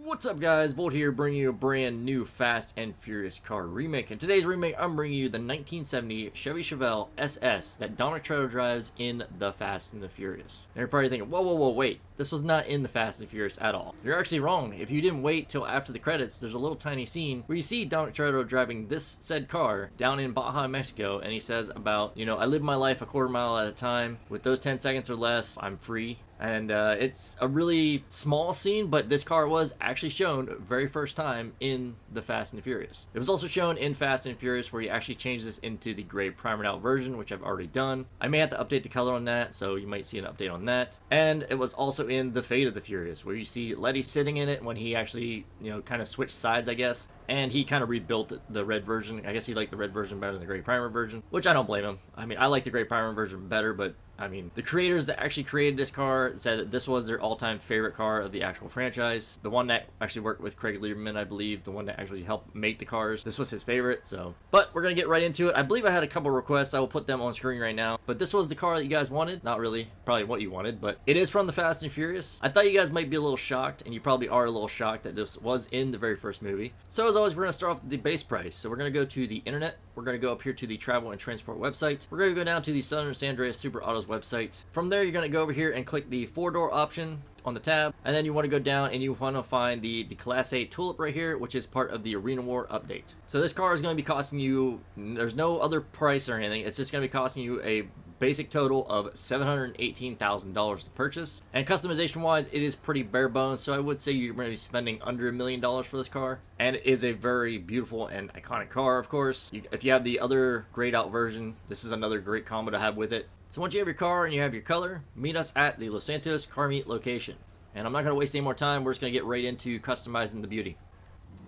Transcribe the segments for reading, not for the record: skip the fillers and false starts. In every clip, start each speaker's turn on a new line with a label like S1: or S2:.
S1: What's up guys, Bolt here bringing you a brand new Fast and Furious car remake. In today's remake, I'm bringing you the 1970 Chevy Chevelle SS that Dominic Toretto drives in the Fast and the Furious. And you're probably thinking, whoa, wait, this was not in the Fast and Furious at all. You're actually wrong. If you didn't wait till after the credits, there's a little tiny scene where you see Dominic Toretto driving this said car down in Baja, Mexico, and he says about, I live my life a quarter mile at a time. With those 10 seconds or less, I'm free. And it's a really small scene, but this car was actually shown very first time in the Fast and the Furious. It was also shown in Fast and Furious where he actually changed this into the gray primered out version, which I've already done. I may have to update the color on that, so you might see an update on that. And it was also in the Fate of the Furious, where you see Letty sitting in it when he actually, kind of switched sides, I guess. And he kind of rebuilt the red version. I guess he liked the red version better than the gray primer version, which I don't blame him. I mean, I like the gray primer version better, but the creators that actually created this car said that this was their all-time favorite car of the actual franchise. The one that actually worked with Craig Lieberman, I believe, the one that actually helped make the cars. This was his favorite, so. But we're going to get right into it. I believe I had a couple requests. I will put them on screen right now. But this was the car that you guys wanted. Not really, probably what you wanted, but it is from the Fast and Furious. I thought you guys might be a little shocked, and you probably are a little shocked that this was in the very first movie. So as always, we're going to start off with the base price. So we're going to go to the internet. We're going to go up here to the travel and transport website. We're going to go down to the Southern San Andreas Super Autos website. From there, you're going to go over here and click the 4-door option on the tab, and then you want to go down and you want to find the Declasse Tulip right here, which is part of the Arena War update. So this car is going to be costing you, there's no other price or anything, it's just going to be costing you a basic total of $718,000 to purchase. And customization wise, it is pretty bare bones, so I would say you're going to be spending under $1 million for this car. And it is a very beautiful and iconic car, of course. If you have the other grayed out version, this is another great combo to have with it. So once you have your car and you have your color, meet us at the Los Santos Car Meet location. And I'm not going to waste any more time, we're just going to get right into customizing the beauty.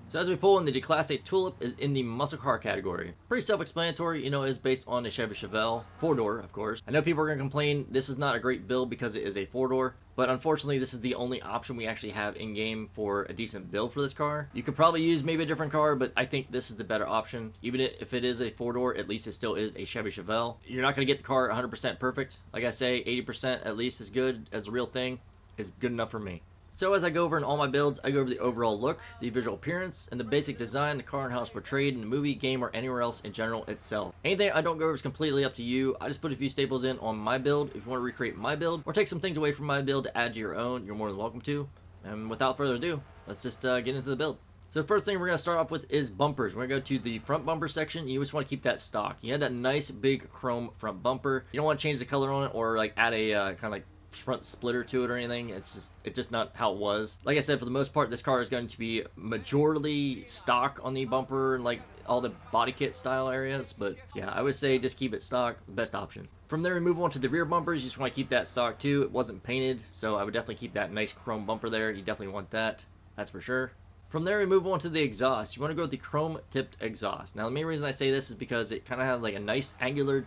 S1: So as we pull in, the Declasse Tulip is in the muscle car category. Pretty self-explanatory, it is based on the Chevy Chevelle, 4-door, of course. I know people are going to complain this is not a great build because it is a 4-door, but unfortunately this is the only option we actually have in-game for a decent build for this car. You could probably use maybe a different car, but I think this is the better option. Even if it is a 4-door, at least it still is a Chevy Chevelle. You're not going to get the car 100% perfect. Like I say, 80% at least is good as a real thing, is good enough for me. So as I go over in all my builds, I go over the overall look, the visual appearance, and the basic design, the car and how it's portrayed in the movie, game, or anywhere else in general itself. Anything I don't go over is completely up to you. I just put a few staples in on my build. If you want to recreate my build, or take some things away from my build to add to your own, you're more than welcome to. And without further ado, let's just get into the build. So the first thing we're going to start off with is bumpers. We're going to go to the front bumper section. You just want to keep that stock. You had that nice big chrome front bumper. You don't want to change the color on it or add a kind of front splitter to it or anything. It's just not how it was. Like I said, for the most part, this car is going to be majorly stock on the bumper and all the body kit style areas, but yeah, I would say just keep it stock, best option. From there we move on to the rear bumpers. You just want to keep that stock too. It wasn't painted, so I would definitely keep that nice chrome bumper there. You definitely want that, that's for sure. From there we move on to the exhaust. You want to go with the chrome tipped exhaust. Now the main reason I say this is because it kind of has a nice angular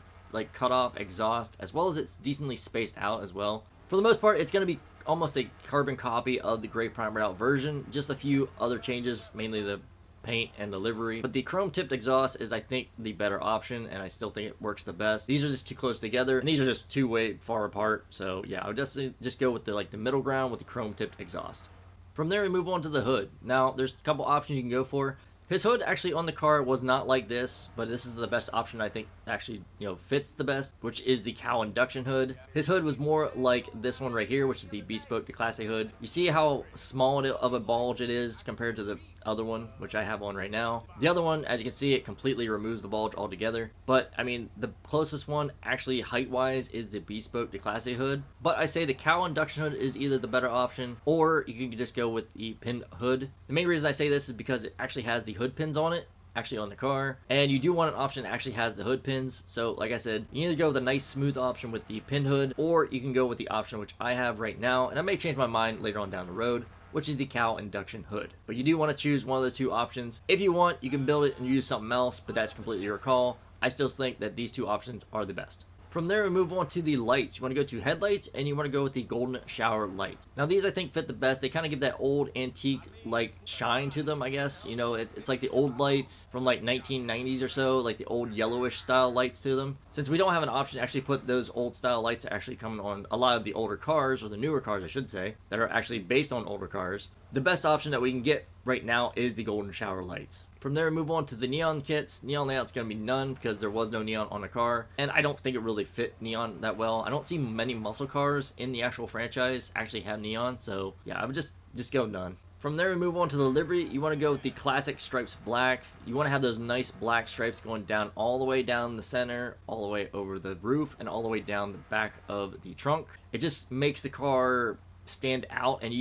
S1: cut off exhaust, as well as it's decently spaced out as well. For the most part, it's going to be almost a carbon copy of the gray primered out version. Just a few other changes, mainly the paint and the livery. But the chrome tipped exhaust is, I think, the better option, and I still think it works the best. These are just too close together, and these are just too way far apart. So yeah, I would just go with the middle ground with the chrome tipped exhaust. From there, we move on to the hood. Now, there's a couple options you can go for. His hood actually on the car was not like this, but this is the best option I think actually, fits the best, which is the cowl induction hood. His hood was more like this one right here, which is the bespoke Declasse hood. You see how small of a bulge it is compared to the other one, which I have on right now. The other one, as you can see, it completely removes the bulge altogether. But the closest one actually height-wise is the bespoke Declasse hood. But I say the cowl induction hood is either the better option, or you can just go with the pinned hood. The main reason I say this is because it actually has the hood pins on it, actually on the car, and you do want an option that actually has the hood pins. So like I said, you either go with a nice smooth option with the pinned hood, or you can go with the option which I have right now, and I may change my mind later on down the road, which is the cowl induction hood. But you do want to choose one of the two options. If you want, you can build it and use something else, but that's completely your call. I still think that these two options are the best. From there, we move on to the lights. You want to go to headlights, and you want to go with the golden shower lights. Now, these I think fit the best. They kind of give that old antique like shine to them, I guess. You know, it's like the old lights from like 1990s or so, like the old yellowish style lights to them. Since we don't have an option to actually put those old style lights that actually come on a lot of the older cars, or the newer cars I should say, that are actually based on older cars, the best option that we can get right now is the golden shower lights. From there, we move on to the neon kits. Neon layout's going to be none because there was no neon on the car, and I don't think it really fit neon that well. I don't see many muscle cars in the actual franchise actually have neon, so yeah, I would just go none. From there, we move on to the livery. You want to go with the classic stripes black. You want to have those nice black stripes going down all the way down the center, all the way over the roof, and all the way down the back of the trunk. It just makes the car stand out, and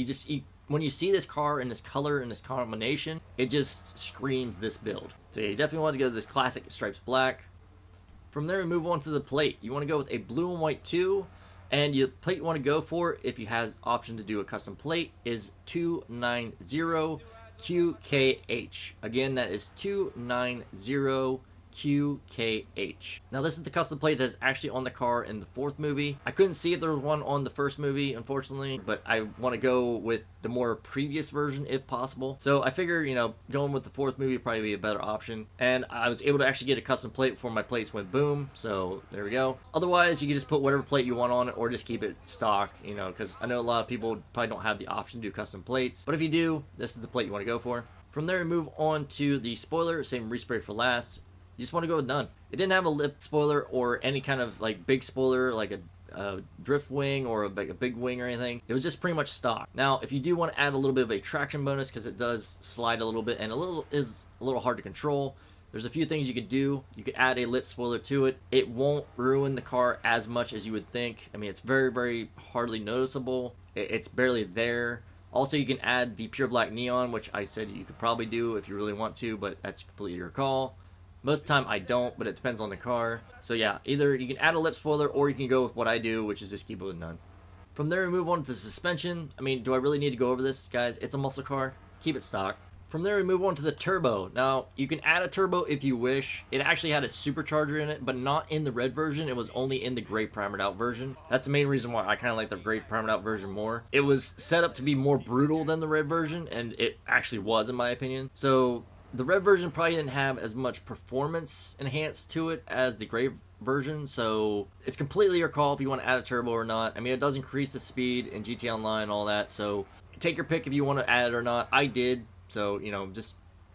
S1: when you see this car in this color and this combination, it just screams this build. So you definitely want to go to this classic stripes black. From there, we move on to the plate. You want to go with a blue and white 2, and the plate you want to go for, if you have option to do a custom plate, is 290QKH. Again, that is 290QKH. Now, this is the custom plate that's actually on the car in the 4th movie. I couldn't see if there was one on the 1st movie, unfortunately, but I want to go with the more previous version if possible. So I figure, you know, going with the 4th movie would probably be a better option. And I was able to actually get a custom plate before my plates went boom, so there we go. Otherwise, you can just put whatever plate you want on it or just keep it stock, you know, because I know a lot of people probably don't have the option to do custom plates. But if you do, this is the plate you want to go for. From there, we move on to the spoiler, same respray for last. You just want to go with none. It didn't have a lip spoiler or any kind of like big spoiler, like a drift wing or a big wing or anything. It was just pretty much stock. Now, if you do want to add a little bit of a traction bonus, because it does slide a little bit and is a little hard to control, there's a few things you could do. You could add a lip spoiler to it. It won't ruin the car as much as you would think. I mean, it's very, very hardly noticeable. It's barely there. Also, you can add the pure black neon, which I said you could probably do if you really want to, but that's completely your call. Most of the time I don't, but it depends on the car. So yeah, either you can add a lip spoiler or you can go with what I do, which is just keep it with none. From there, we move on to the suspension. I mean, do I really need to go over this, guys? It's a muscle car. Keep it stock. From there, we move on to the turbo. Now, you can add a turbo if you wish. It actually had a supercharger in it, but not in the red version. It was only in the gray primered out version. That's the main reason why I kind of like the gray primered out version more. It was set up to be more brutal than the red version, and it actually was, in my opinion. So the red version probably didn't have as much performance enhanced to it as the gray version, so it's completely your call if you want to add a turbo or not. I mean, it does increase the speed in GT Online, all that, so take your pick if you want to add it or not. I did, so, you know, just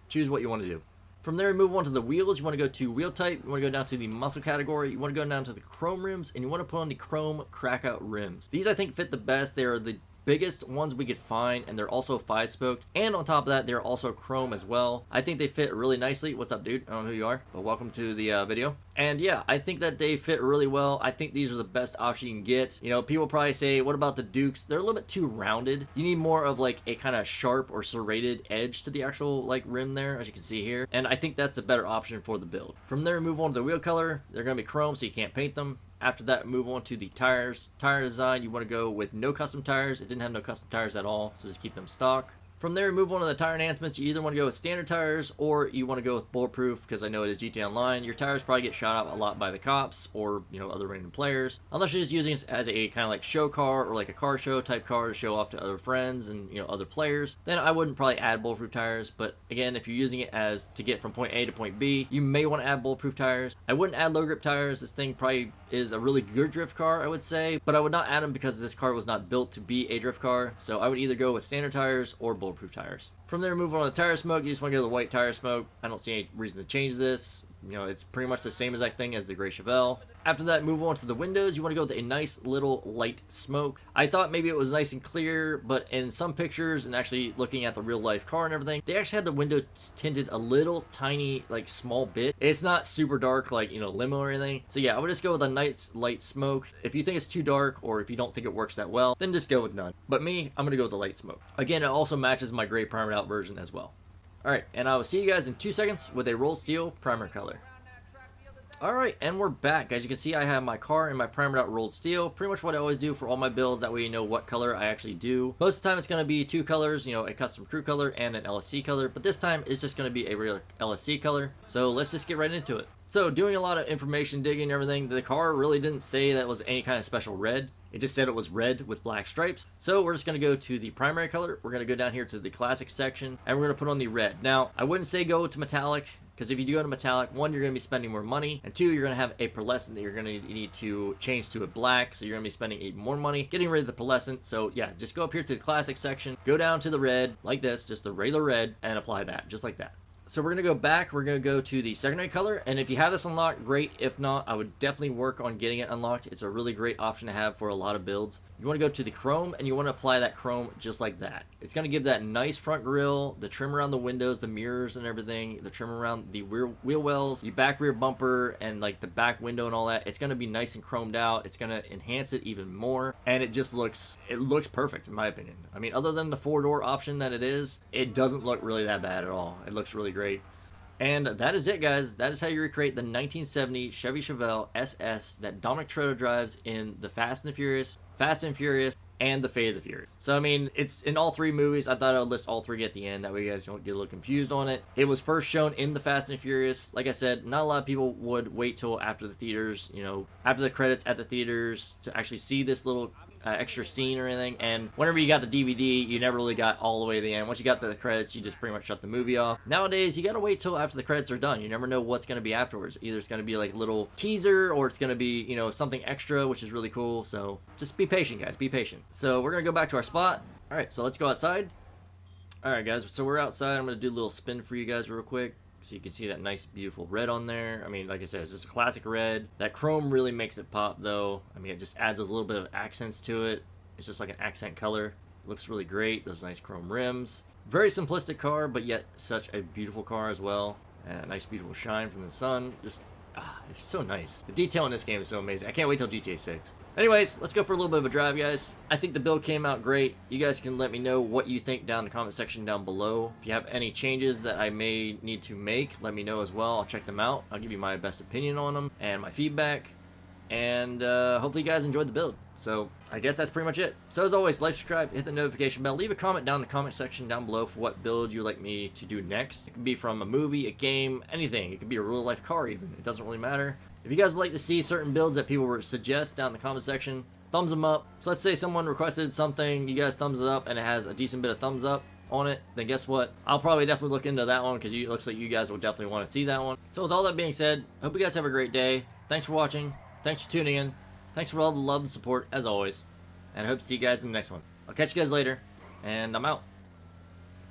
S1: choose what you want to do. From there, we move on to the wheels. You want to go to wheel type, you want to go down to the muscle category, you want to go down to the chrome rims, and you want to put on the chrome crackout rims. These I think fit the best. They are the biggest ones we could find, and they're also 5-spoked, and on top of that they're also chrome as well. I think they fit really nicely. What's up, dude? I don't know who you are, but welcome to the video. And yeah, I think that they fit really well. I think these are the best option you can get. You know, people probably say, what about the Dukes? They're a little bit too rounded. You need more of like a kind of sharp or serrated edge to the actual like rim there, as you can see here, and I think that's the better option for the build. From there, move on to the wheel color. They're going to be chrome, so you can't paint them. After that, move on to the tires. Tire design, you want to go with no custom tires. It didn't have no custom tires at all, so just keep them stock. From there, move on to the tire enhancements. You either want to go with standard tires or you want to go with bulletproof, because I know it is GT Online. Your tires probably get shot out a lot by the cops or, you know, other random players. Unless you're just using it as a kind of like show car or like a car show type car to show off to other friends and, you know, other players, then I wouldn't probably add bulletproof tires. But again, if you're using it as to get from point A to point B, you may want to add bulletproof tires. I wouldn't add low grip tires. This thing probably is a really good drift car, I would say, but I would not add them because this car was not built to be a drift car. So I would either go with standard tires or bulletproof tires. From there, move on to the tire smoke. You just want to go to the white tire smoke. I don't see any reason to change this. You know, it's pretty much the same exact thing as the gray Chevelle. After that, move on to the windows. You want to go with a nice little light smoke. I thought maybe it was nice and clear, but in some pictures and actually looking at the real life car and everything, they actually had the windows tinted a little tiny, like small bit. It's not super dark like, you know, limo or anything. So yeah, I would just go with a nice light smoke. If you think it's too dark or if you don't think it works that well, then just go with none. But me, I'm going to go with the light smoke. Again, it also matches my gray primered out version as well. Alright, and I will see you guys in 2 seconds with a rolled steel primer color. Alright, and we're back. As you can see, I have my car in my primered out rolled steel. Pretty much what I always do for all my builds, that way you know what color I actually do. Most of the time it's going to be two colors, you know, a custom crew color and an LSC color, but this time it's just going to be a real LSC color. So let's just get right into it. So doing a lot of information digging and everything, the car really didn't say that it was any kind of special red. It just said it was red with black stripes. So we're just going to go to the primary color. We're going to go down here to the classic section and we're going to put on the red. Now, I wouldn't say go to metallic, because if you do go to metallic, one, you're going to be spending more money, and two, you're going to have a pearlescent that you're going to need to change to a black, so you're going to be spending even more money getting rid of the pearlescent. So yeah, just go up here to the classic section, go down to the red, like this, just the regular red, and apply that, just like that. So we're going to go back, we're going to go to the secondary color, and if you have this unlocked, great. If not, I would definitely work on getting it unlocked. It's a really great option to have for a lot of builds. You want to go to the chrome, and you want to apply that chrome just like that. It's going to give that nice front grille, the trim around the windows, the mirrors and everything, the trim around the wheel wells, the back rear bumper, and like the back window and all that. It's going to be nice and chromed out. It's going to enhance it even more, and it just looks perfect in my opinion. I mean, other than the 4-door option that it is, it doesn't look really that bad at all. It looks really great. And that is it, guys. That is how you recreate the 1970 Chevy Chevelle SS that Dominic Toretto drives in the Fast and Furious, and the Fate of the Furious. So, I mean, it's in all three movies. I thought I would list all three at the end. That way you guys don't get a little confused on it. It was first shown in the Fast and Furious. Like I said, not a lot of people would wait till after the theaters, you know, after the credits at the theaters to actually see this little extra scene or anything. And whenever you got the DVD, you never really got all the way to the end. Once you got the credits, you just pretty much shut the movie off. Nowadays, you gotta wait till after the credits are done. You never know what's gonna be afterwards. Either it's gonna be like a little teaser, or it's gonna be, you know, something extra, which is really cool. So just be patient, guys. Be patient. So we're gonna go back to our spot. All right, so let's go outside. All right, guys. So we're outside. I'm gonna do a little spin for you guys real quick, so you can see that nice beautiful red on there. I mean, like I said, it's just a classic red. That chrome really makes it pop though. I mean, it just adds a little bit of accents to it. It's just like an accent color. Looks really great. Those nice chrome rims. Very simplistic car, but yet such a beautiful car as well. And a nice beautiful shine from the sun. Just, it's so nice. The detail in this game is so amazing. I can't wait till GTA 6. Anyways, let's go for a little bit of a drive, guys. I think the build came out great. You guys can let me know what you think down in the comment section down below. If you have any changes that I may need to make, let me know as well. I'll check them out. I'll give you my best opinion on them and my feedback. And hopefully you guys enjoyed the build. So I guess that's pretty much it. So as always, like, subscribe, hit the notification bell, leave a comment down in the comment section down below for what build you'd like me to do next. It could be from a movie, a game, anything. It could be a real life car even. It doesn't really matter. If you guys would like to see certain builds that people would suggest down in the comment section, thumbs them up. So let's say someone requested something, you guys thumbs it up, and it has a decent bit of thumbs up on it, then guess what? I'll probably definitely look into that one, because it looks like you guys will definitely want to see that one. So with all that being said, hope you guys have a great day. Thanks for watching. Thanks for tuning in. Thanks for all the love and support, as always. And I hope to see you guys in the next one. I'll catch you guys later, and I'm out.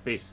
S1: Peace.